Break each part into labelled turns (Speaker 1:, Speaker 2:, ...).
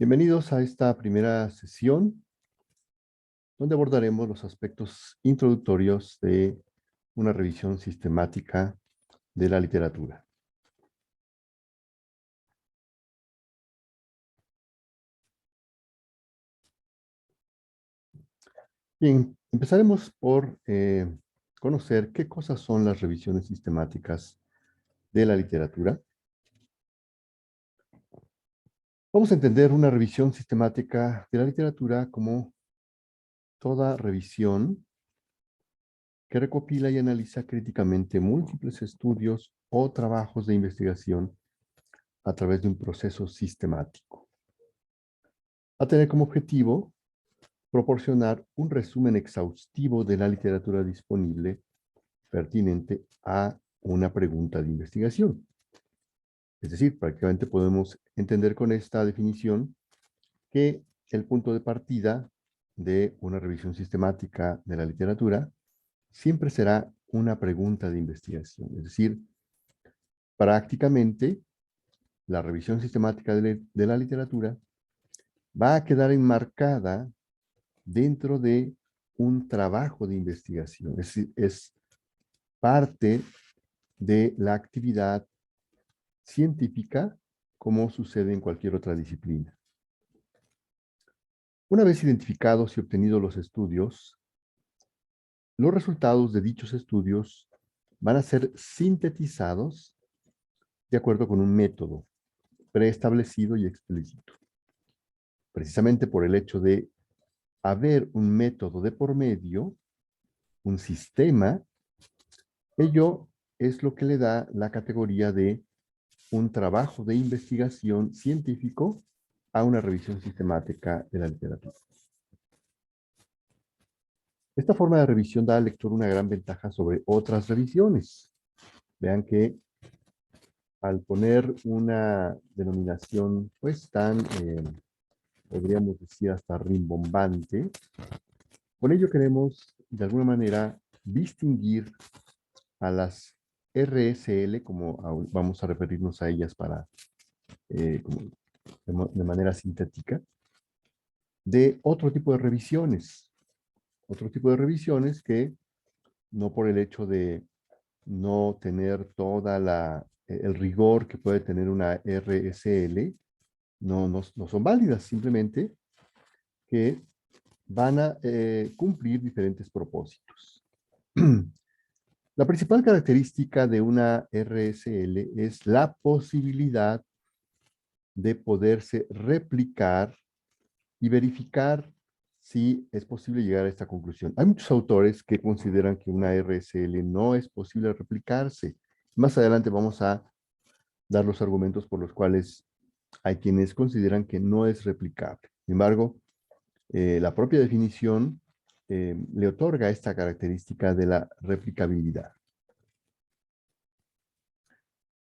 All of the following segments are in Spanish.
Speaker 1: Bienvenidos a esta primera sesión, donde abordaremos los aspectos introductorios de una revisión sistemática de la literatura. Bien, empezaremos por conocer qué cosas son las revisiones sistemáticas de la literatura. Vamos a entender una revisión sistemática de la literatura como toda revisión que recopila y analiza críticamente múltiples estudios o trabajos de investigación a través de un proceso sistemático. Va a tener como objetivo proporcionar un resumen exhaustivo de la literatura disponible pertinente a una pregunta de investigación. Es decir, prácticamente podemos entender con esta definición que el punto de partida de una revisión sistemática de la literatura siempre será una pregunta de investigación. Es decir, prácticamente la revisión sistemática de la literatura va a quedar enmarcada dentro de un trabajo de investigación. Es decir, es parte de la actividad científica como sucede en cualquier otra disciplina. Una vez identificados y obtenidos los estudios, los resultados de dichos estudios van a ser sintetizados de acuerdo con un método preestablecido y explícito. Precisamente por el hecho de haber un método de por medio, un sistema, ello es lo que le da la categoría de un trabajo de investigación científico a una revisión sistemática de la literatura. Esta forma de revisión da al lector una gran ventaja sobre otras revisiones. Vean que al poner una denominación pues tan, podríamos decir hasta rimbombante, con ello queremos de alguna manera distinguir a las RSL, como vamos a referirnos a ellas para, de manera sintética, de otro tipo de revisiones. Otro tipo de revisiones que no por el hecho de no tener toda el rigor que puede tener una RSL, no son válidas, simplemente que van a cumplir diferentes propósitos. La principal característica de una RSL es la posibilidad de poderse replicar y verificar si es posible llegar a esta conclusión. Hay muchos autores que consideran que una RSL no es posible replicarse. Más adelante vamos a dar los argumentos por los cuales hay quienes consideran que no es replicable. Sin embargo, la propia definición le otorga esta característica de la replicabilidad.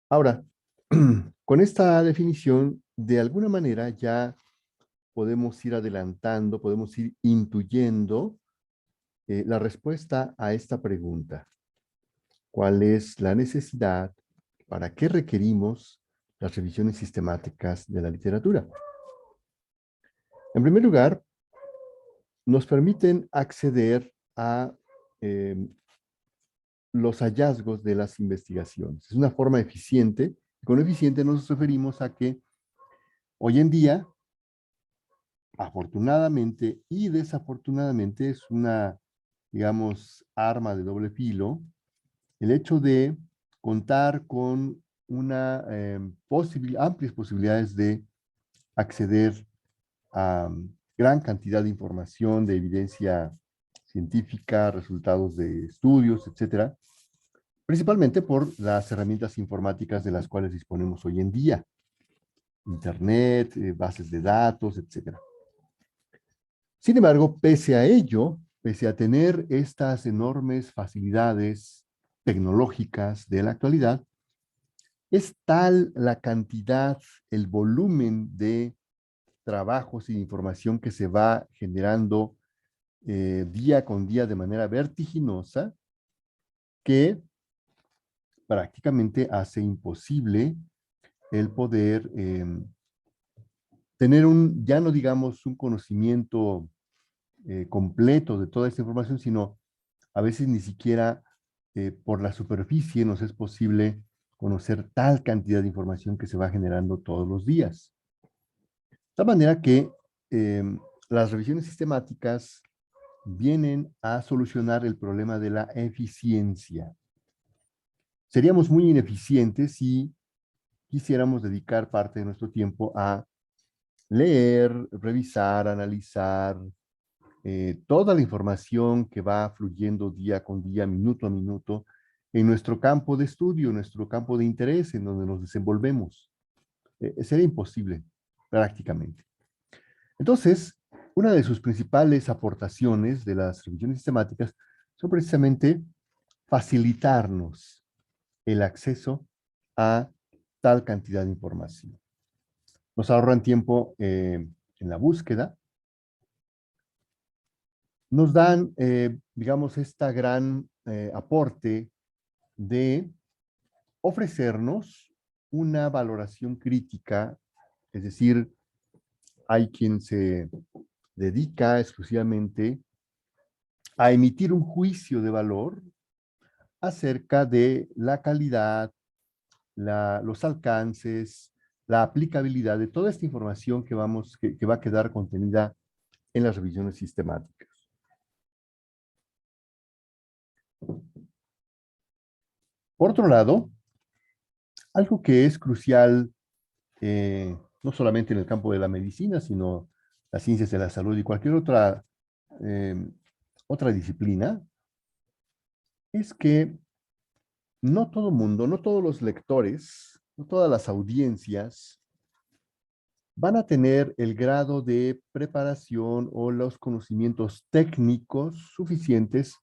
Speaker 1: Ahora, con esta definición, de alguna manera ya podemos ir adelantando, podemos ir intuyendo la respuesta a esta pregunta. ¿Cuál es la necesidad? ¿Para qué requerimos las revisiones sistemáticas de la literatura? En primer lugar, nos permiten acceder a los hallazgos de las investigaciones. Es una forma eficiente. Con eficiente nos referimos a que hoy en día, afortunadamente y desafortunadamente, es una, digamos, arma de doble filo, el hecho de contar con una amplias posibilidades de acceder a gran cantidad de información, de evidencia científica, resultados de estudios, etcétera, principalmente por las herramientas informáticas de las cuales disponemos hoy en día, Internet, bases de datos, etcétera. Sin embargo, pese a ello, pese a tener estas enormes facilidades tecnológicas de la actualidad, es tal la cantidad, el volumen de trabajos y de información que se va generando día con día de manera vertiginosa que prácticamente hace imposible el poder tener ya no digamos un conocimiento completo de toda esta información, sino a veces ni siquiera por la superficie nos es posible conocer tal cantidad de información que se va generando todos los días. De tal manera que las revisiones sistemáticas vienen a solucionar el problema de la eficiencia. Seríamos muy ineficientes si quisiéramos dedicar parte de nuestro tiempo a leer, revisar, analizar toda la información que va fluyendo día con día, minuto a minuto, en nuestro campo de estudio, en nuestro campo de interés, en donde nos desenvolvemos. Sería imposible, prácticamente. Entonces, una de sus principales aportaciones de las revisiones sistemáticas son precisamente facilitarnos el acceso a tal cantidad de información. Nos ahorran tiempo en la búsqueda, nos dan, digamos, esta gran aporte de ofrecernos una valoración crítica, es decir, hay quien se dedica exclusivamente a emitir un juicio de valor acerca de la calidad, los alcances, la aplicabilidad de toda esta información que va a quedar contenida en las revisiones sistemáticas. Por otro lado, algo que es crucial, no solamente en el campo de la medicina, sino las ciencias de la salud y cualquier eh, otra disciplina, es que no todo mundo, no todos los lectores, no todas las audiencias van a tener el grado de preparación o los conocimientos técnicos suficientes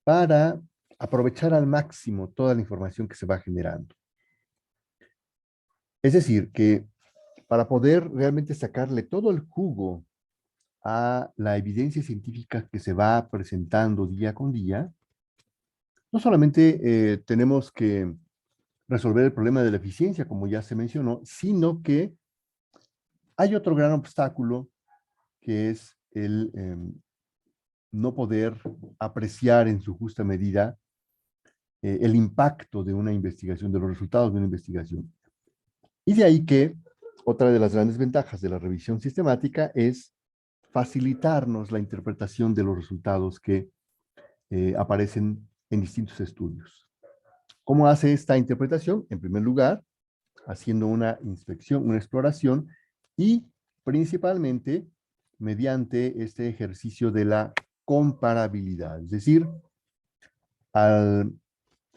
Speaker 1: para aprovechar al máximo toda la información que se va generando. Es decir, que para poder realmente sacarle todo el jugo a la evidencia científica que se va presentando día con día, no solamente tenemos que resolver el problema de la eficiencia, como ya se mencionó, sino que hay otro gran obstáculo que es el no poder apreciar en su justa medida el impacto de una investigación, de los resultados de una investigación. Y de ahí que otra de las grandes ventajas de la revisión sistemática es facilitarnos la interpretación de los resultados que aparecen en distintos estudios. ¿Cómo hace esta interpretación? En primer lugar, haciendo una inspección, una exploración y principalmente mediante este ejercicio de la comparabilidad. Es decir, al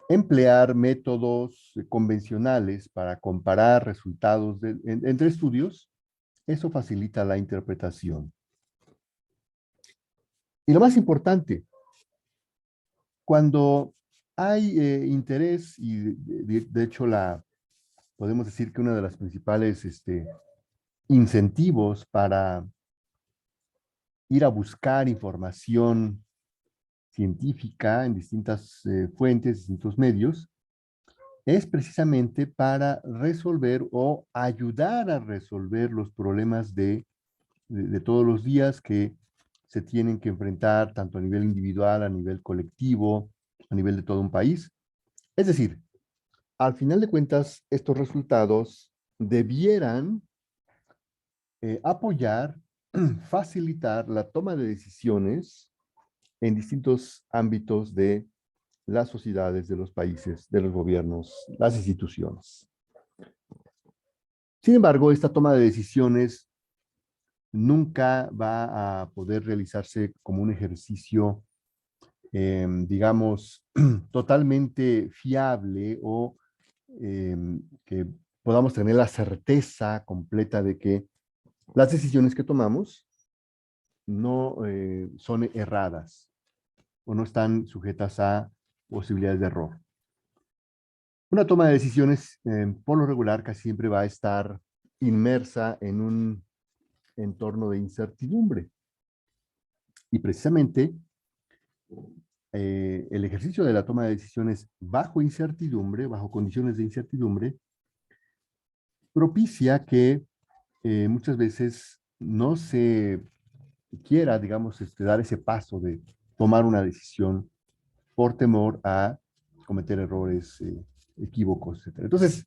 Speaker 1: emplear métodos convencionales para comparar resultados entre estudios, eso facilita la interpretación. Y lo más importante, cuando hay interés, y de hecho podemos decir que una de las principales incentivos para ir a buscar información científica en distintas fuentes, distintos medios, es precisamente para resolver o ayudar a resolver los problemas de todos los días que se tienen que enfrentar tanto a nivel individual, a nivel colectivo, a nivel de todo un país. Es decir, al final de cuentas, estos resultados debieran apoyar, facilitar la toma de decisiones en distintos ámbitos de las sociedades, de los países, de los gobiernos, las instituciones. Sin embargo, esta toma de decisiones nunca va a poder realizarse como un ejercicio, digamos, totalmente fiable o que podamos tener la certeza completa de que las decisiones que tomamos no son erradas o no están sujetas a posibilidades de error. Una toma de decisiones, por lo regular, casi siempre va a estar inmersa en un entorno de incertidumbre. Y precisamente el ejercicio de la toma de decisiones bajo incertidumbre, bajo condiciones de incertidumbre, propicia que muchas veces no se quiera, digamos, dar ese paso de tomar una decisión por temor a cometer errores, equívocos, etc. Entonces,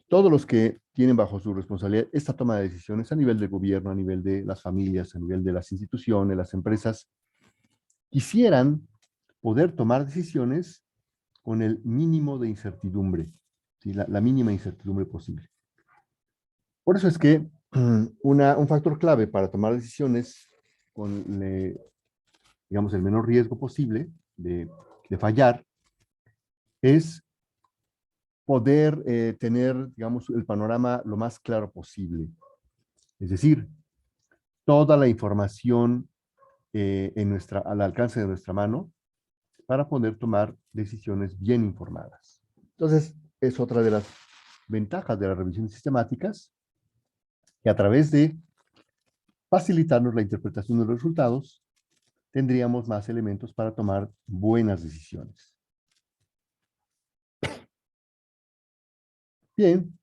Speaker 1: todos los que tienen bajo su responsabilidad esta toma de decisiones a nivel del gobierno, a nivel de las familias, a nivel de las instituciones, las empresas, quisieran poder tomar decisiones con el mínimo de incertidumbre, ¿sí? La mínima incertidumbre posible. Por eso es que un factor clave para tomar decisiones con, digamos, el menor riesgo posible de fallar es poder tener, digamos, el panorama lo más claro posible. Es decir, toda la información al alcance de nuestra mano para poder tomar decisiones bien informadas. Entonces, es otra de las ventajas de las revisiones sistemáticas, que a través de facilitarnos la interpretación de los resultados, tendríamos más elementos para tomar buenas decisiones. Bien.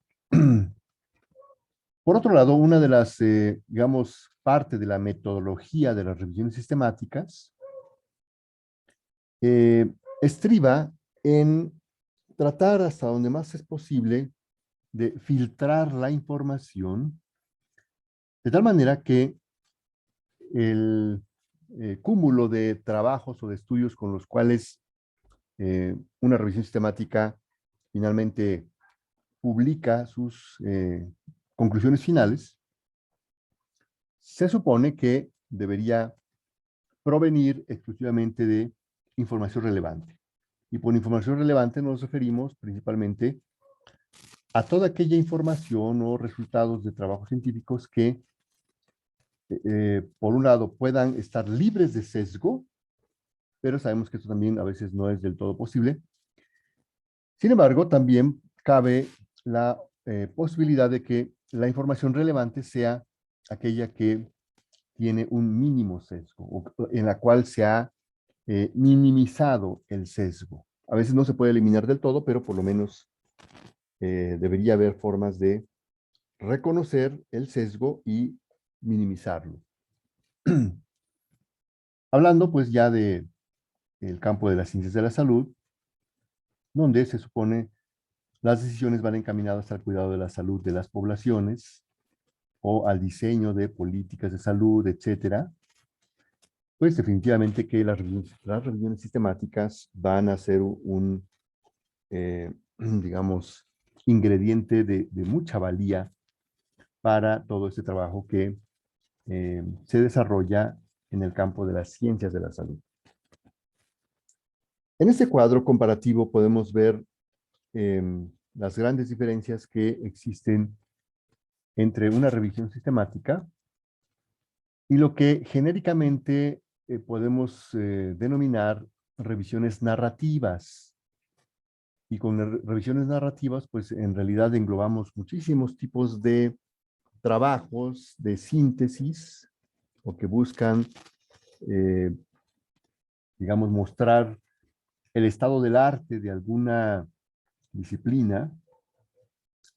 Speaker 1: Por otro lado, una de las, digamos, parte de la metodología de las revisiones sistemáticas estriba en tratar hasta donde más es posible de filtrar la información de tal manera que el cúmulo de trabajos o de estudios con los cuales una revisión sistemática finalmente publica sus conclusiones finales, se supone que debería provenir exclusivamente de información relevante. Y por información relevante nos referimos principalmente a toda aquella información o resultados de trabajos científicos que, por un lado, puedan estar libres de sesgo, pero sabemos que esto también a veces no es del todo posible. Sin embargo, también cabe la posibilidad de que la información relevante sea aquella que tiene un mínimo sesgo, o en la cual se ha minimizado el sesgo. A veces no se puede eliminar del todo, pero por lo menos debería haber formas de reconocer el sesgo y minimizarlo. Hablando pues ya de el campo de las ciencias de la salud, donde se supone las decisiones van encaminadas al cuidado de la salud de las poblaciones o al diseño de políticas de salud, etcétera, pues definitivamente que las revisiones sistemáticas van a ser digamos, ingrediente de mucha valía para todo este trabajo que se desarrolla en el campo de las ciencias de la salud. En este cuadro comparativo podemos ver las grandes diferencias que existen entre una revisión sistemática y lo que genéricamente podemos denominar revisiones narrativas. Y con revisiones narrativas, pues en realidad englobamos muchísimos tipos de trabajos de síntesis o que buscan, digamos, mostrar el estado del arte de alguna disciplina,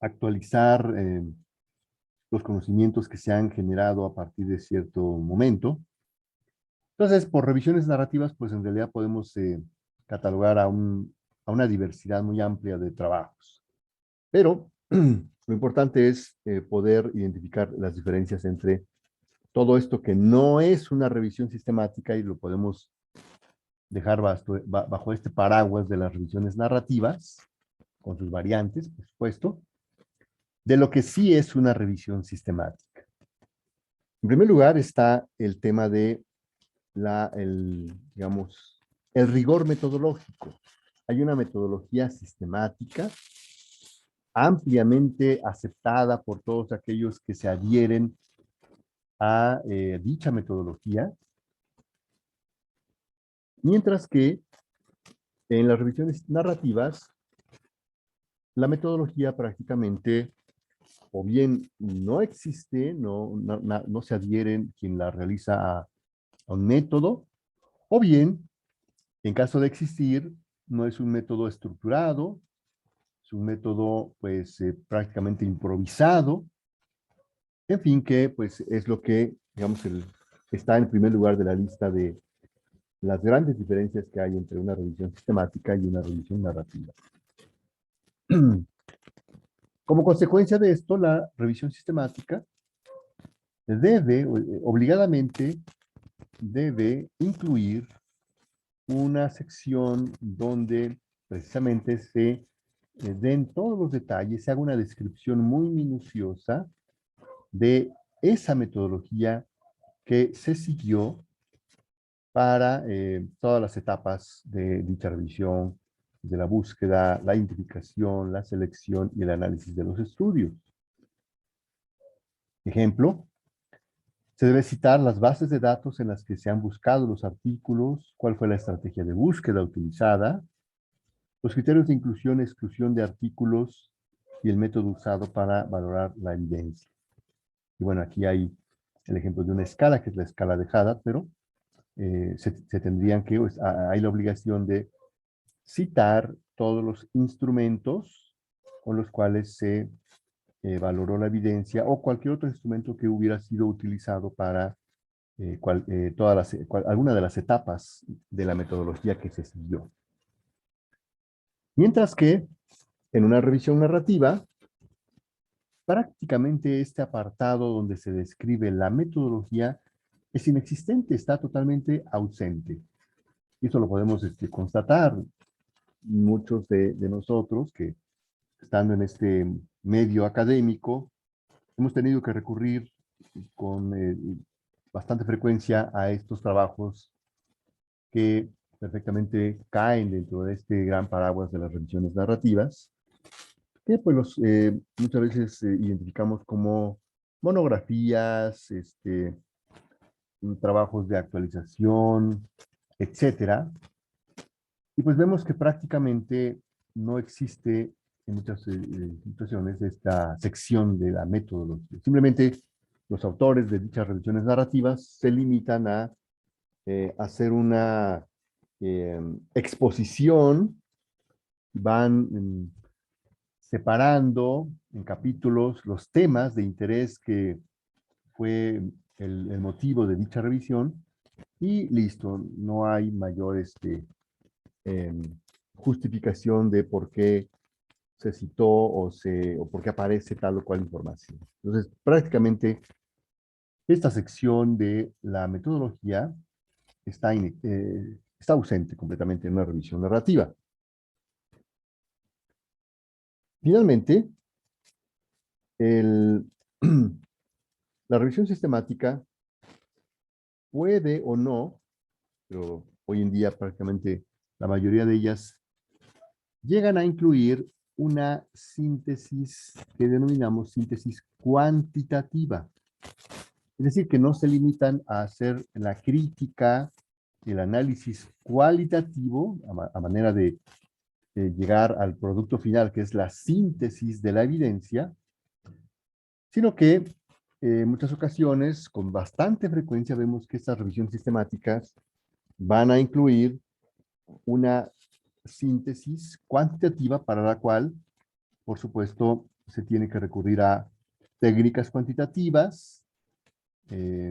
Speaker 1: actualizar los conocimientos que se han generado a partir de cierto momento. Entonces, por revisiones narrativas, pues en realidad podemos catalogar a una diversidad muy amplia de trabajos. Pero lo importante es poder identificar las diferencias entre todo esto que no es una revisión sistemática y lo podemos dejar bajo este paraguas de las revisiones narrativas, con sus variantes, por supuesto, de lo que sí es una revisión sistemática. En primer lugar está el tema de digamos, el rigor metodológico. Hay una metodología sistemática ampliamente aceptada por todos aquellos que se adhieren a dicha metodología, mientras que en las revisiones narrativas la metodología prácticamente o bien no existe, no se adhieren quien la realiza a un método, o bien, en caso de existir, no es un método estructurado, es un método pues prácticamente improvisado, En fin, que pues es lo que, digamos, está en primer lugar de la lista de las grandes diferencias que hay entre una revisión sistemática y una revisión narrativa. Como consecuencia de esto, la revisión sistemática debe, obligadamente, debe incluir una sección donde precisamente se den todos los detalles, se haga una descripción muy minuciosa de esa metodología que se siguió para todas las etapas de dicha revisión, de la búsqueda, la identificación, la selección y el análisis de los estudios. Ejemplo, se debe citar las bases de datos en las que se han buscado los artículos, cuál fue la estrategia de búsqueda utilizada, los criterios de inclusión y exclusión de artículos y el método usado para valorar la evidencia. Y bueno, aquí hay el ejemplo de una escala, que es la escala de Hadad, pero se tendrían que, pues, hay la obligación de citar todos los instrumentos con los cuales se valoró la evidencia o cualquier otro instrumento que hubiera sido utilizado para alguna de las etapas de la metodología que se siguió. Mientras que en una revisión narrativa, prácticamente este apartado donde se describe la metodología es inexistente, está totalmente ausente. Y eso lo podemos constatar muchos de nosotros que, estando en este medio académico, hemos tenido que recurrir con bastante frecuencia a estos trabajos que perfectamente caen dentro de este gran paraguas de las revisiones narrativas, que pues muchas veces identificamos como monografías, trabajos de actualización, etcétera. Y pues vemos que prácticamente no existe en muchas situaciones esta sección de la metodología. Simplemente los autores de dichas revisiones narrativas se limitan a hacer una exposición, van separando en capítulos los temas de interés que fue el motivo de dicha revisión y listo, no hay mayor justificación de por qué se citó o por qué aparece tal o cual información. Entonces, prácticamente esta sección de la metodología está ausente completamente en una revisión narrativa. Finalmente, la revisión sistemática puede o no, pero hoy en día prácticamente la mayoría de ellas llegan a incluir una síntesis que denominamos síntesis cuantitativa. Es decir, que no se limitan a hacer la crítica, el análisis cualitativo, a manera de llegar al producto final, que es la síntesis de la evidencia, sino que en muchas ocasiones, con bastante frecuencia, vemos que estas revisiones sistemáticas van a incluir una síntesis cuantitativa para la cual, por supuesto, se tiene que recurrir a técnicas cuantitativas,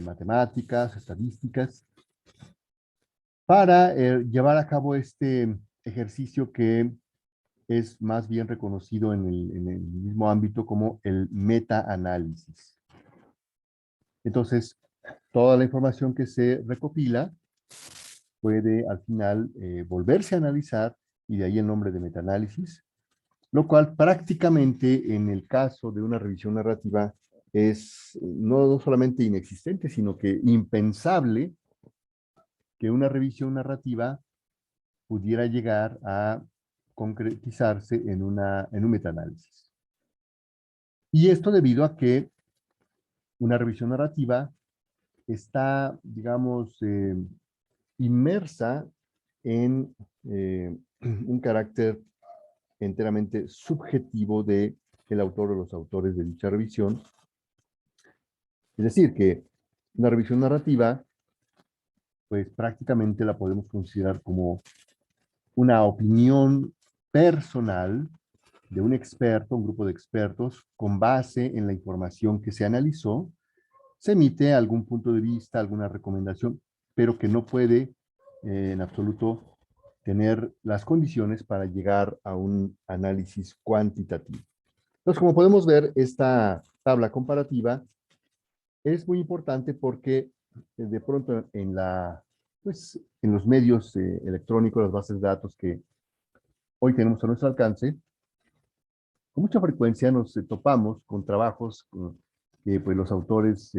Speaker 1: matemáticas, estadísticas, para llevar a cabo este ejercicio que es más bien reconocido en el mismo ámbito como el metaanálisis. Entonces, toda la información que se recopila puede al final volverse a analizar, y de ahí el nombre de metaanálisis, lo cual prácticamente en el caso de una revisión narrativa es no solamente inexistente, sino que impensable que una revisión narrativa pudiera llegar a concretizarse en un metaanálisis. Y esto debido a que una revisión narrativa está, digamos, inmersa en un carácter enteramente subjetivo de el autor o los autores de dicha revisión. Es decir, que una revisión narrativa, pues prácticamente la podemos considerar como una opinión personal de un experto, un grupo de expertos, con base en la información que se analizó, se emite algún punto de vista, alguna recomendación, pero que no puede en absoluto tener las condiciones para llegar a un análisis cuantitativo. Entonces, como podemos ver, esta tabla comparativa es muy importante porque de pronto pues, en los medios electrónicos, las bases de datos que hoy tenemos a nuestro alcance, con mucha frecuencia nos topamos con trabajos que pues, los autores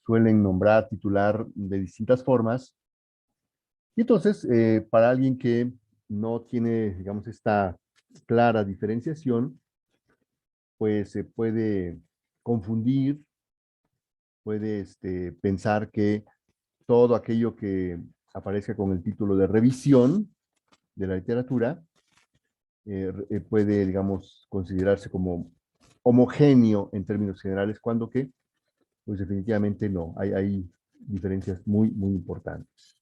Speaker 1: suelen nombrar, titular de distintas formas. Y entonces, para alguien que no tiene, digamos, esta clara diferenciación, pues se puede confundir, puede pensar que todo aquello que aparezca con el título de revisión de la literatura puede, digamos, considerarse como homogéneo en términos generales, cuando que, pues definitivamente no, hay diferencias muy, muy importantes.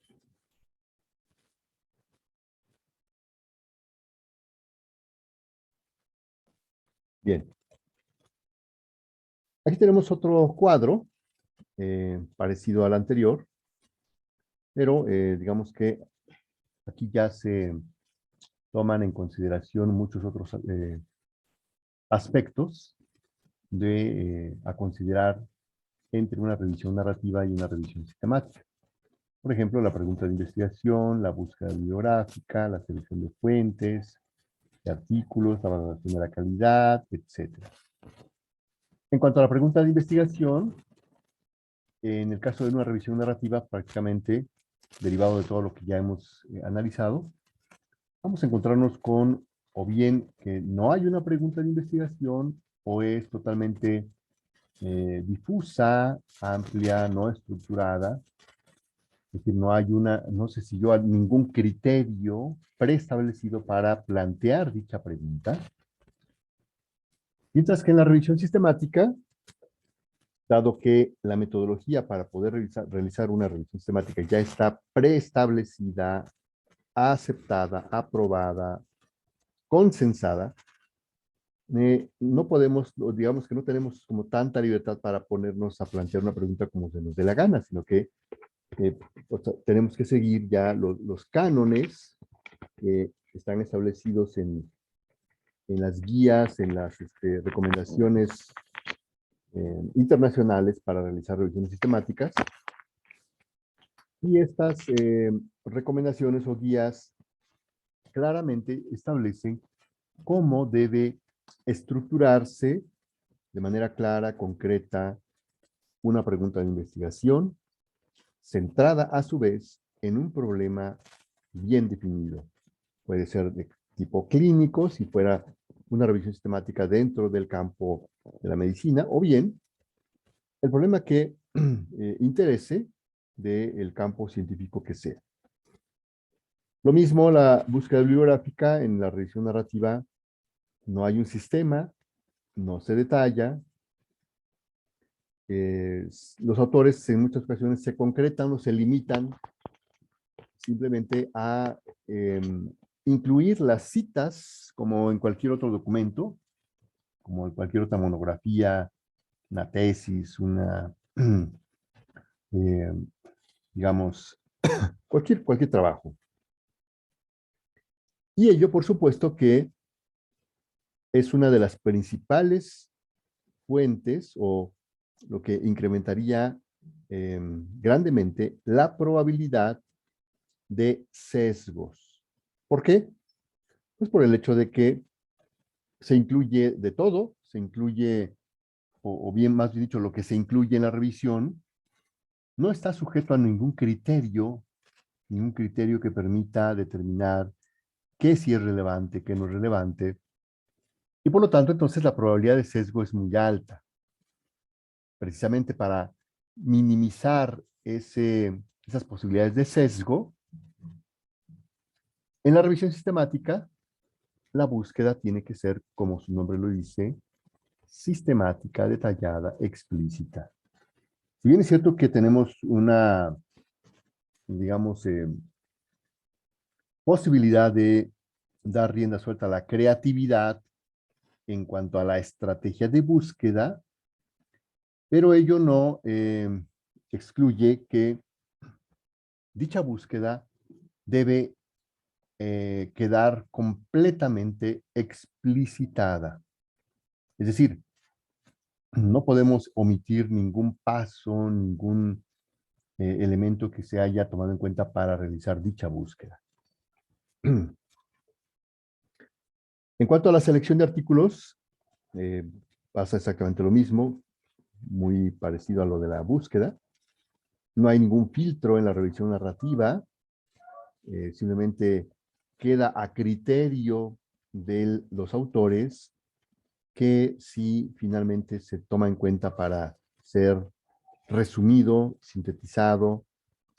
Speaker 1: Bien, aquí tenemos otro cuadro parecido al anterior, pero digamos que aquí ya se toman en consideración muchos otros aspectos a considerar entre una revisión narrativa y una revisión sistemática. Por ejemplo, la pregunta de investigación, la búsqueda bibliográfica, la selección de fuentes, de artículos, la valoración de la calidad, etc. En cuanto a la pregunta de investigación, en el caso de una revisión narrativa, prácticamente derivado de todo lo que ya hemos analizado, vamos a encontrarnos con o bien que no hay una pregunta de investigación o es totalmente difusa, amplia, no estructurada. Es decir, no se siguió ningún criterio preestablecido para plantear dicha pregunta. Mientras que en la revisión sistemática, dado que la metodología para poder realizar una revisión sistemática ya está preestablecida, aceptada, aprobada, consensada, no podemos, digamos que no tenemos como tanta libertad para ponernos a plantear una pregunta como se nos dé la gana, sino que o sea, tenemos que seguir ya los cánones que están establecidos en las guías, en las recomendaciones internacionales para realizar revisiones sistemáticas. Y estas recomendaciones o guías claramente establecen cómo debe estructurarse de manera clara, concreta, una pregunta de investigación, centrada a su vez en un problema bien definido. Puede ser de tipo clínico, si fuera una revisión sistemática dentro del campo de la medicina, o bien el problema que interese del campo científico que sea. Lo mismo la búsqueda bibliográfica en la revisión narrativa, no hay un sistema, no se detalla, los autores en muchas ocasiones se concretan o se limitan simplemente a incluir las citas como en cualquier otro documento, como en cualquier otra monografía, una tesis, eh, digamos, cualquier trabajo. Y ello, por supuesto, que es una de las principales fuentes o lo que incrementaría grandemente la probabilidad de sesgos. ¿Por qué? Pues por el hecho de que se incluye de todo, se incluye, o bien más bien dicho, lo que se incluye en la revisión, no está sujeto a ningún criterio que permita determinar qué sí es relevante, qué no es relevante, y por lo tanto entonces la probabilidad de sesgo es muy alta. Precisamente para minimizar esas posibilidades de sesgo, en la revisión sistemática, la búsqueda tiene que ser, como su nombre lo dice, sistemática, detallada, explícita. Si bien es cierto que tenemos una, digamos, posibilidad de dar rienda suelta a la creatividad en cuanto a la estrategia de búsqueda, pero ello no excluye que dicha búsqueda debe quedar completamente explicitada. Es decir, no podemos omitir ningún paso, ningún elemento que se haya tomado en cuenta para realizar dicha búsqueda. En cuanto a la selección de artículos, pasa exactamente lo mismo, muy parecido a lo de la búsqueda. No hay ningún filtro en la revisión narrativa, simplemente queda a criterio de los autores que si finalmente se toma en cuenta para ser resumido, sintetizado,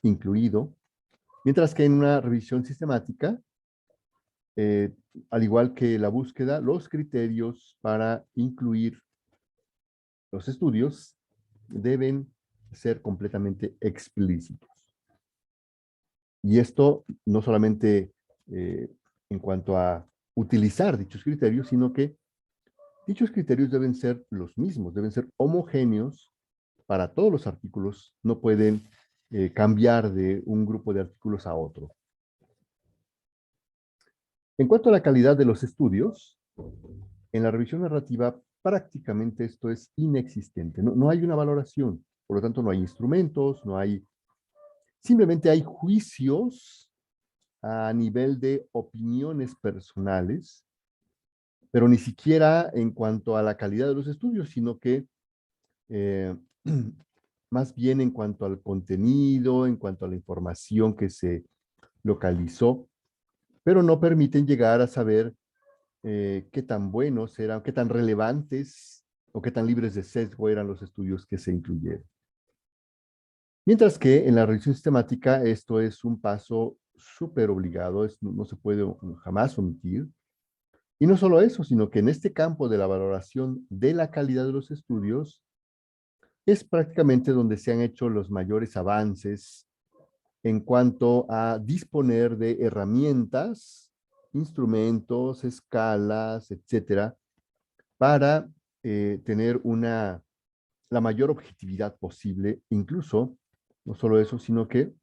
Speaker 1: incluido, mientras que en una revisión sistemática, eh, al igual que la búsqueda, los criterios para incluir los estudios deben ser completamente explícitos. Y esto no solamente en cuanto a utilizar dichos criterios, sino que dichos criterios deben ser los mismos, deben ser homogéneos para todos los artículos, no pueden cambiar de un grupo de artículos a otro. En cuanto a la calidad de los estudios, en la revisión narrativa prácticamente esto es inexistente, no hay una valoración, por lo tanto no hay instrumentos, simplemente hay juicios a nivel de opiniones personales, pero ni siquiera en cuanto a la calidad de los estudios, sino que más bien en cuanto al contenido, en cuanto a la información que se localizó, pero no permiten llegar a saber qué tan buenos eran, qué tan relevantes o qué tan libres de sesgo eran los estudios que se incluyeron. Mientras que en la revisión sistemática esto es un paso súper obligado, no se puede jamás omitir. Y no solo eso, sino que en este campo de la valoración de la calidad de los estudios es prácticamente donde se han hecho los mayores avances en cuanto a disponer de herramientas, instrumentos, escalas, etcétera, para tener la mayor objetividad posible. Incluso, no solo eso, sino que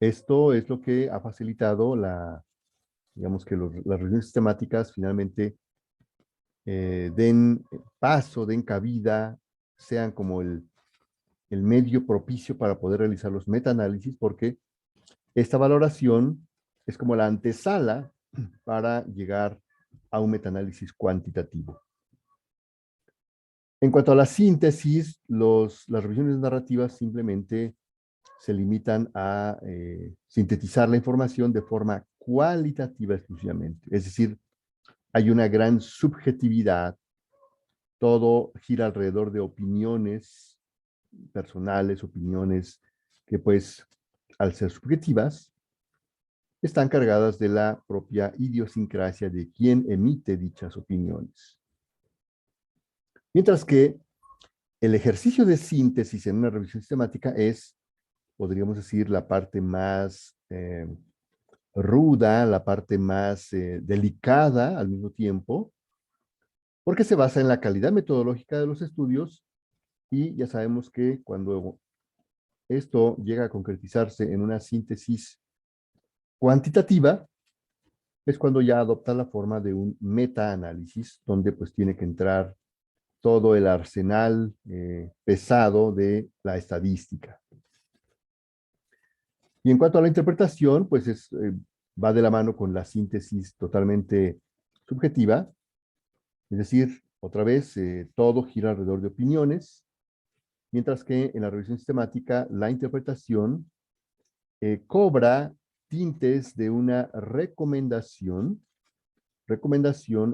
Speaker 1: esto es lo que ha facilitado digamos que las reuniones sistemáticas finalmente den paso, den cabida, sean como el medio propicio para poder realizar los metaanálisis, porque esta valoración es como la antesala para llegar a un metaanálisis cuantitativo. En cuanto a la síntesis, las revisiones narrativas simplemente se limitan a sintetizar la información de forma cualitativa exclusivamente. Es decir, hay una gran subjetividad, todo gira alrededor de opiniones personales, opiniones que pues al ser subjetivas, están cargadas de la propia idiosincrasia de quien emite dichas opiniones. Mientras que el ejercicio de síntesis en una revisión sistemática es, podríamos decir, la parte más ruda, la parte más delicada al mismo tiempo, porque se basa en la calidad metodológica de los estudios y ya sabemos que cuando esto llega a concretizarse en una síntesis cuantitativa, es cuando ya adopta la forma de un metaanálisis, donde pues tiene que entrar todo el arsenal pesado de la estadística. Y en cuanto a la interpretación, pues va de la mano con la síntesis totalmente subjetiva, es decir, otra vez, todo gira alrededor de opiniones, mientras que en la revisión sistemática la interpretación cobra tintes de una recomendación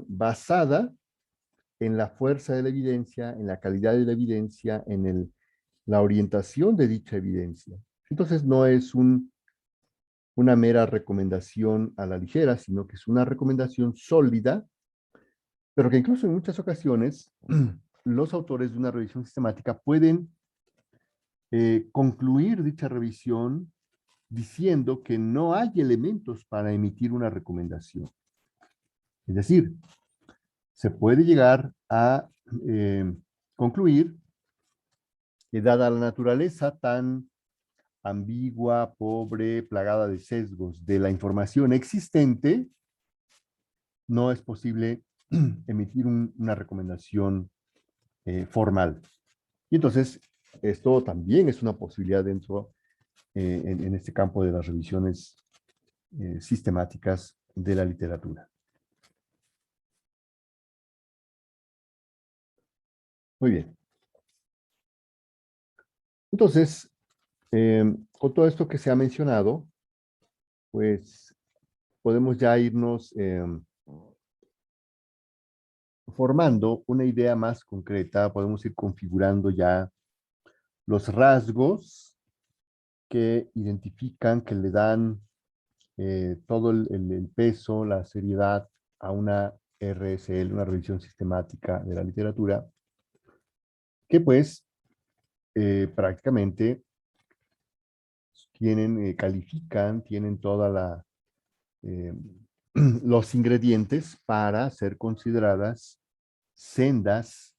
Speaker 1: basada en la fuerza de la evidencia, en la calidad de la evidencia, en la orientación de dicha evidencia. Entonces no es una mera recomendación a la ligera, sino que es una recomendación sólida, pero que incluso en muchas ocasiones los autores de una revisión sistemática pueden concluir dicha revisión diciendo que no hay elementos para emitir una recomendación. Es decir, se puede llegar a concluir que dada la naturaleza tan ambigua, pobre, plagada de sesgos de la información existente, no es posible emitir una recomendación formal. Y entonces, esto también es una posibilidad dentro, en este campo de las revisiones sistemáticas de la literatura. Muy bien. Entonces, con todo esto que se ha mencionado, pues podemos ya irnos formando una idea más concreta, podemos ir configurando ya los rasgos que identifican, que le dan todo el peso, la seriedad a una RSL, una revisión sistemática de la literatura, que pues prácticamente tienen, califican, tienen toda la, los ingredientes para ser consideradas sendas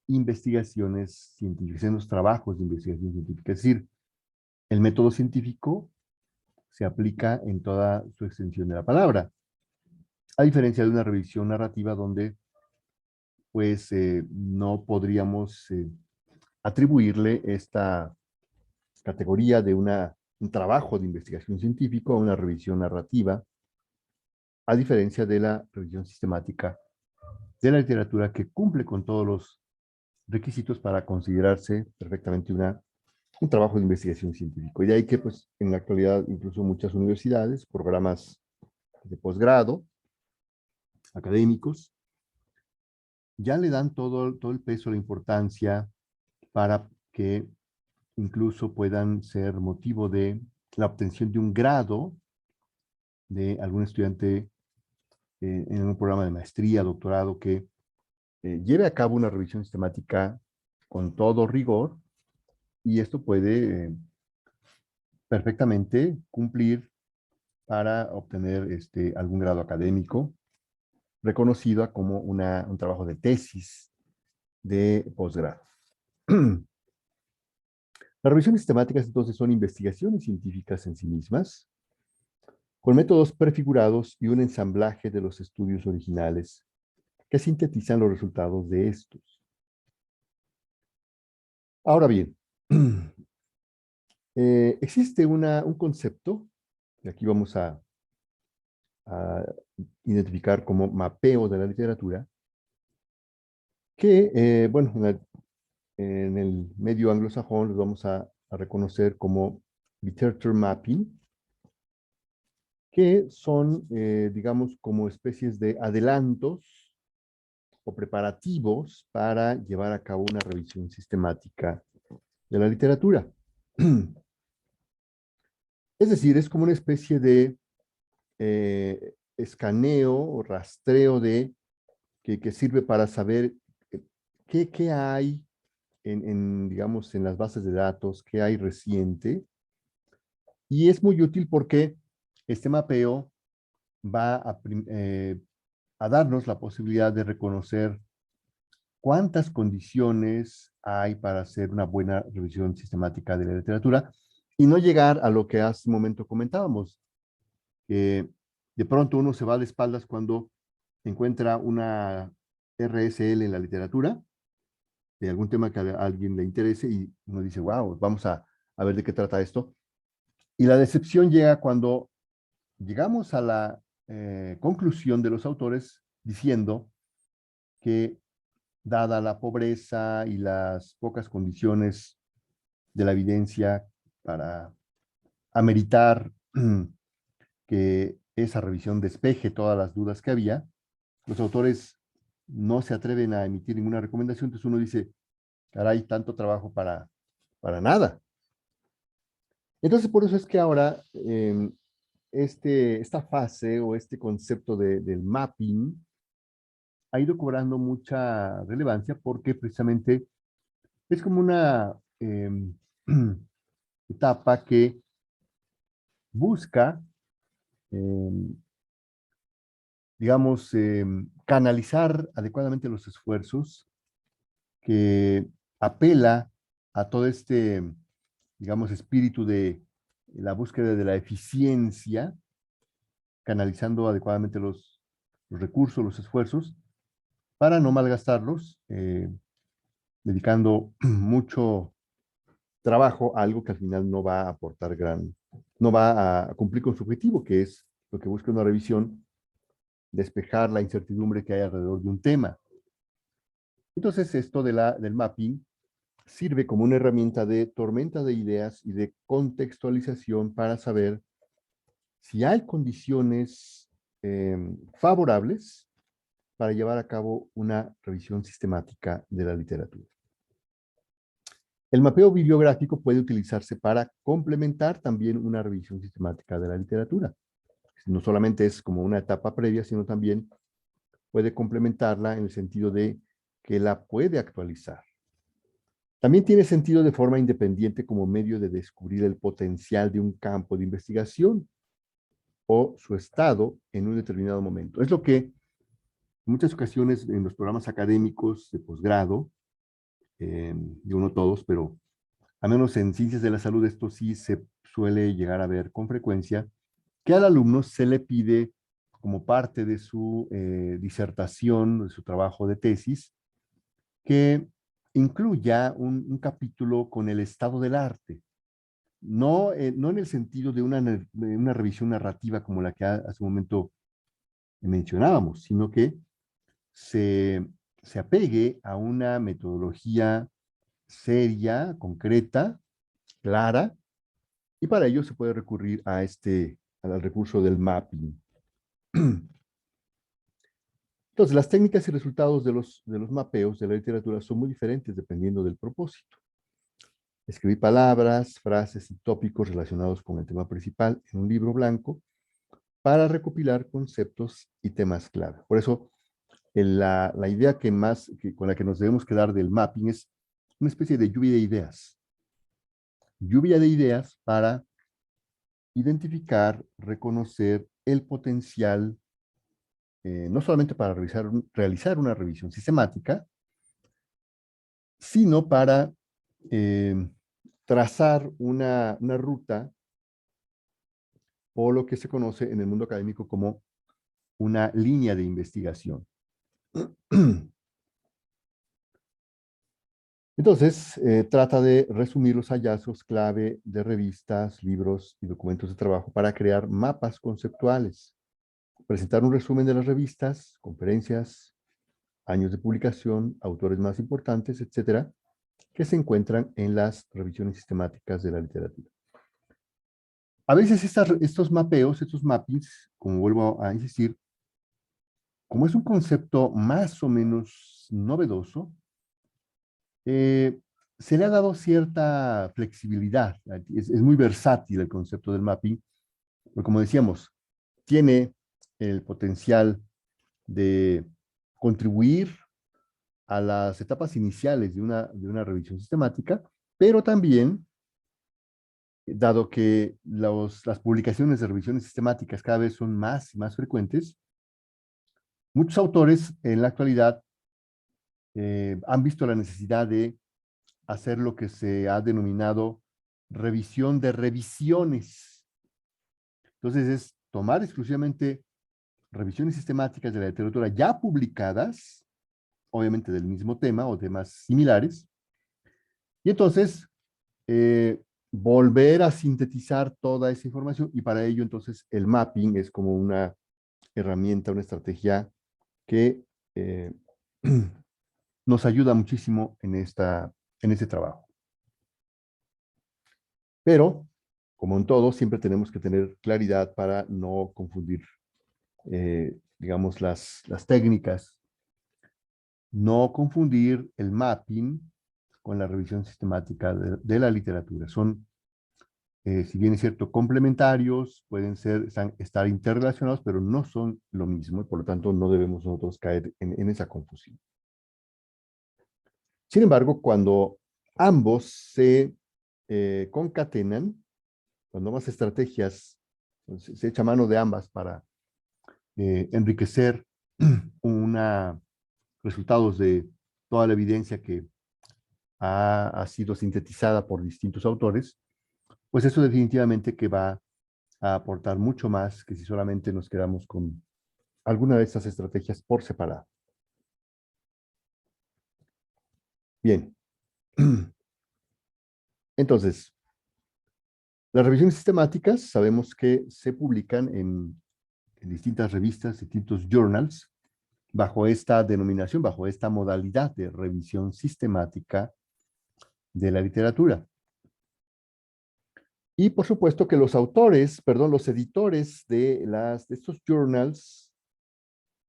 Speaker 1: investigaciones científicas, sendos trabajos de investigación científica. Es decir, el método científico se aplica en toda su extensión de la palabra, a diferencia de una revisión narrativa donde pues no podríamos atribuirle esta categoría de un trabajo de investigación científica a una revisión narrativa, a diferencia de la revisión sistemática de la literatura que cumple con todos los requisitos para considerarse perfectamente un trabajo de investigación científico. Y de ahí que, pues, en la actualidad, incluso muchas universidades, programas de posgrado, académicos, ya le dan todo el peso, la importancia para que incluso puedan ser motivo de la obtención de un grado de algún estudiante en un programa de maestría, doctorado, que lleve a cabo una revisión sistemática con todo rigor, y esto puede perfectamente cumplir para obtener algún grado académico reconocido como un trabajo de tesis de posgrado. Las revisiones sistemáticas entonces son investigaciones científicas en sí mismas, con métodos prefigurados y un ensamblaje de los estudios originales que sintetizan los resultados de estos. Ahora bien, existe un concepto, que aquí vamos a identificar como mapeo de la literatura, que, bueno, en el medio anglosajón los vamos a reconocer como literature mapping, que son, digamos, como especies de adelantos o preparativos para llevar a cabo una revisión sistemática de la literatura. Es decir, es como una especie de escaneo o rastreo que sirve para saber qué hay digamos, en las bases de datos, qué hay reciente. Y es muy útil porque este mapeo va a darnos la posibilidad de reconocer cuántas condiciones hay para hacer una buena revisión sistemática de la literatura y no llegar a lo que hace un momento comentábamos, que de pronto uno se va de espaldas cuando encuentra una RSL en la literatura de algún tema que a alguien le interese y uno dice, wow, vamos a ver de qué trata esto. Y la decepción llega cuando llegamos a la conclusión de los autores diciendo que dada la pobreza y las pocas condiciones de la evidencia para ameritar que esa revisión despeje todas las dudas que había, los autores no se atreven a emitir ninguna recomendación, entonces uno dice, caray, tanto trabajo para nada. Entonces, por eso es que ahora esta fase o este concepto del mapping ha ido cobrando mucha relevancia porque precisamente es como una etapa que busca digamos, canalizar adecuadamente los esfuerzos, que apela a todo este, digamos, espíritu de la búsqueda de la eficiencia, canalizando adecuadamente los recursos, los esfuerzos, para no malgastarlos, dedicando mucho trabajo a algo que al final no va a aportar no va a cumplir con su objetivo, que es lo que busca una revisión, despejar la incertidumbre que hay alrededor de un tema. Entonces, esto del mapping sirve como una herramienta de tormenta de ideas y de contextualización para saber si hay condiciones favorables para llevar a cabo una revisión sistemática de la literatura. El mapeo bibliográfico puede utilizarse para complementar también una revisión sistemática de la literatura. No solamente es como una etapa previa, sino también puede complementarla en el sentido de que la puede actualizar. También tiene sentido de forma independiente como medio de descubrir el potencial de un campo de investigación o su estado en un determinado momento. Es lo que en muchas ocasiones en los programas académicos de posgrado, yo no todos, pero al menos en ciencias de la salud esto sí se suele llegar a ver con frecuencia, que al alumno se le pide como parte de su disertación, de su trabajo de tesis, que incluya un capítulo con el estado del arte. No, no en el sentido de una revisión narrativa como la que hace un momento mencionábamos, sino que se, se apegue a una metodología seria, concreta, clara, y para ello se puede recurrir al recurso del mapping. Entonces, las técnicas y resultados de los mapeos de la literatura son muy diferentes dependiendo del propósito. Escribir palabras, frases y tópicos relacionados con el tema principal en un libro blanco para recopilar conceptos y temas clave. Por eso, la idea con la que nos debemos quedar del mapping es una especie de lluvia de ideas. Lluvia de ideas para identificar, reconocer el potencial, no solamente para realizar una revisión sistemática, sino para trazar una ruta o lo que se conoce en el mundo académico como una línea de investigación. Entonces, trata de resumir los hallazgos clave de revistas, libros y documentos de trabajo para crear mapas conceptuales, presentar un resumen de las revistas, conferencias, años de publicación, autores más importantes, etcétera, que se encuentran en las revisiones sistemáticas de la literatura. A veces estos mapeos, estos mappings, como vuelvo a insistir, como es un concepto más o menos novedoso, se le ha dado cierta flexibilidad. Es muy versátil el concepto del mapping, porque como decíamos, tiene el potencial de contribuir a las etapas iniciales de una revisión sistemática, pero también, dado que las publicaciones de revisiones sistemáticas cada vez son más y más frecuentes, muchos autores en la actualidad han visto la necesidad de hacer lo que se ha denominado revisión de revisiones. Entonces es tomar exclusivamente revisiones sistemáticas de la literatura ya publicadas, obviamente del mismo tema o temas similares, y entonces volver a sintetizar toda esa información, y para ello entonces el mapping es como una herramienta, una estrategia que nos ayuda muchísimo en este trabajo. Pero, como en todo, siempre tenemos que tener claridad para no confundir, digamos, las técnicas. No confundir el mapping con la revisión sistemática de la literatura. Son, si bien es cierto, complementarios, pueden estar interrelacionados, pero no son lo mismo, y por lo tanto no debemos nosotros caer en esa confusión. Sin embargo, cuando ambos se concatenan, cuando ambas estrategias, se echa mano de ambas para enriquecer resultados de toda la evidencia que ha sido sintetizada por distintos autores, pues eso definitivamente que va a aportar mucho más que si solamente nos quedamos con alguna de estas estrategias por separado. Bien. Entonces, las revisiones sistemáticas sabemos que se publican en distintas revistas, distintos journals, bajo esta denominación, bajo esta modalidad de revisión sistemática de la literatura. Y por supuesto que los editores de estos journals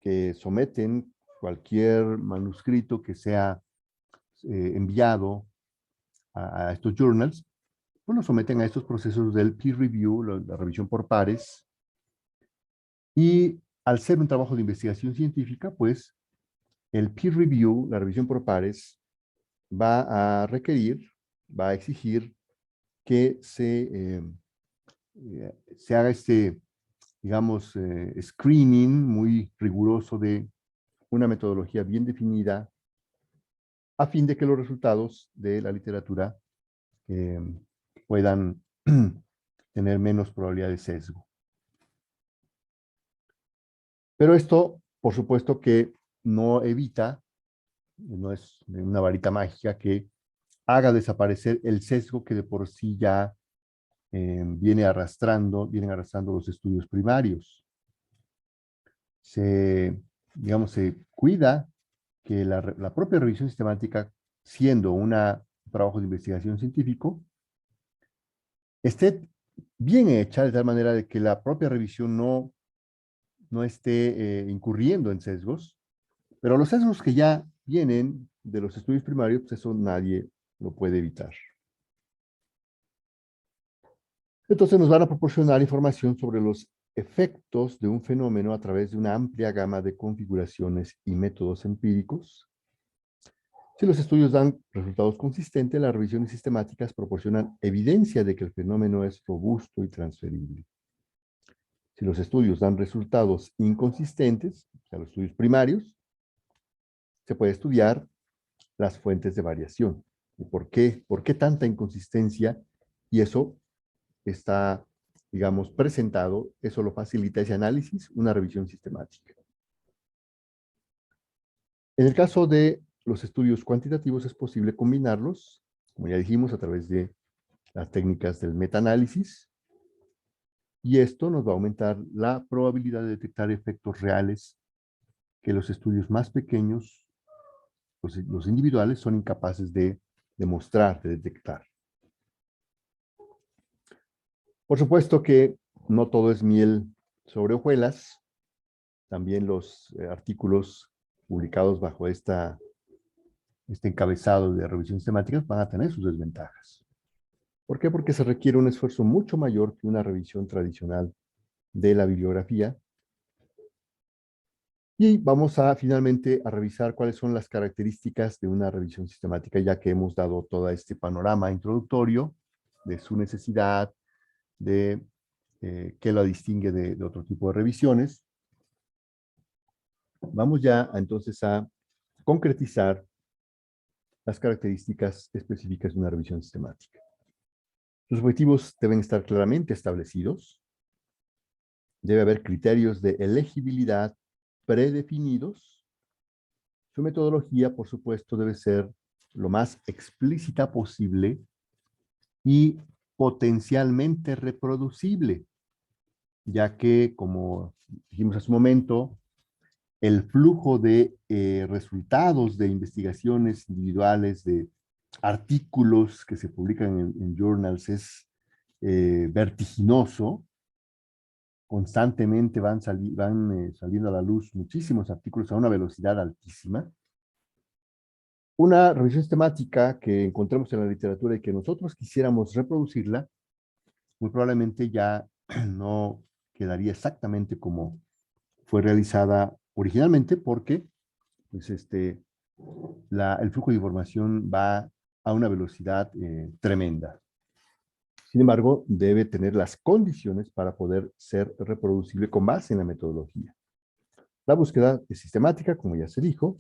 Speaker 1: que someten cualquier manuscrito que sea enviado a estos journals, pues lo someten a estos procesos del peer review, la revisión por pares, y al ser un trabajo de investigación científica, pues el peer review, la revisión por pares, va a exigir que se haga digamos, screening muy riguroso de una metodología bien definida a fin de que los resultados de la literatura puedan tener menos probabilidad de sesgo. Pero esto, por supuesto que no evita, no es una varita mágica que haga desaparecer el sesgo que de por sí ya vienen arrastrando los estudios primarios. Digamos, se cuida que la propia revisión sistemática, siendo un trabajo de investigación científico, esté bien hecha de tal manera de que la propia revisión no esté incurriendo en sesgos, pero los sesgos que ya vienen de los estudios primarios, pues eso nadie lo puede evitar. Entonces nos van a proporcionar información sobre los efectos de un fenómeno a través de una amplia gama de configuraciones y métodos empíricos. Si los estudios dan resultados consistentes, las revisiones sistemáticas proporcionan evidencia de que el fenómeno es robusto y transferible. Si los estudios dan resultados inconsistentes, o sea, los estudios primarios, se puede estudiar las fuentes de variación. ¿Por qué tanta inconsistencia? Y eso está, digamos, presentado, eso lo facilita ese análisis, una revisión sistemática. En el caso de los estudios cuantitativos es posible combinarlos, como ya dijimos, a través de las técnicas del metaanálisis, y esto nos va a aumentar la probabilidad de detectar efectos reales que los estudios más pequeños, los individuales, son incapaces de demostrar, de detectar. Por supuesto que no todo es miel sobre hojuelas. También los artículos publicados bajo este encabezado de revisión sistemática van a tener sus desventajas. ¿Por qué? Porque se requiere un esfuerzo mucho mayor que una revisión tradicional de la bibliografía. Y vamos finalmente a revisar cuáles son las características de una revisión sistemática, ya que hemos dado todo este panorama introductorio de su necesidad, de qué la distingue de otro tipo de revisiones. Vamos ya entonces a concretizar las características específicas de una revisión sistemática. Los objetivos deben estar claramente establecidos. Debe haber criterios de elegibilidad predefinidos. Su metodología, por supuesto, debe ser lo más explícita posible y potencialmente reproducible, ya que, como dijimos hace un momento, el flujo de resultados de investigaciones individuales, de artículos que se publican en journals es vertiginoso. Constantemente van saliendo a la luz muchísimos artículos a una velocidad altísima. Una revisión sistemática que encontremos en la literatura y que nosotros quisiéramos reproducirla, muy probablemente ya no quedaría exactamente como fue realizada originalmente, porque pues el flujo de información va a una velocidad tremenda. Sin embargo, debe tener las condiciones para poder ser reproducible con base en la metodología. La búsqueda es sistemática, como ya se dijo.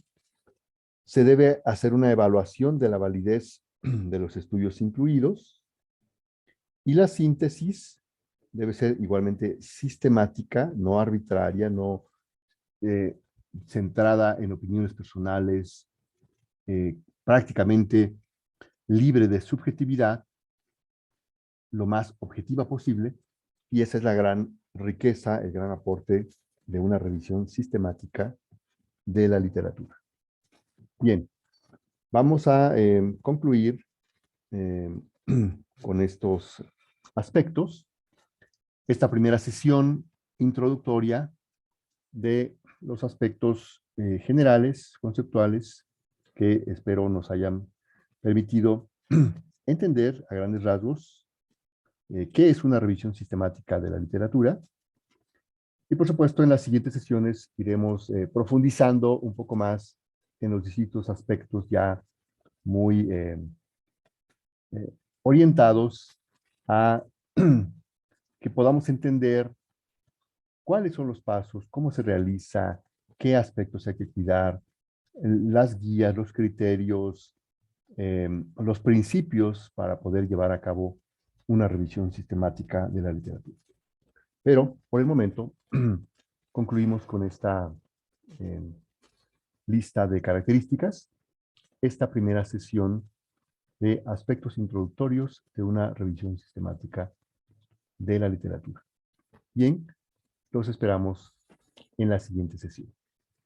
Speaker 1: Se debe hacer una evaluación de la validez de los estudios incluidos. Y la síntesis debe ser igualmente sistemática, no arbitraria, no centrada en opiniones personales, prácticamente libre de subjetividad, lo más objetiva posible, y esa es la gran riqueza, el gran aporte de una revisión sistemática de la literatura. Bien, vamos a concluir con estos aspectos esta primera sesión introductoria de los aspectos generales, conceptuales, que espero nos hayan permitido entender a grandes rasgos qué es una revisión sistemática de la literatura. Y por supuesto, en las siguientes sesiones iremos profundizando un poco más en los distintos aspectos ya muy orientados a que podamos entender cuáles son los pasos, cómo se realiza, qué aspectos hay que cuidar, las guías, los criterios, los principios para poder llevar a cabo una revisión sistemática de la literatura. Pero, por el momento, concluimos con esta lista de características, esta primera sesión de aspectos introductorios de una revisión sistemática de la literatura. Bien, los esperamos en la siguiente sesión.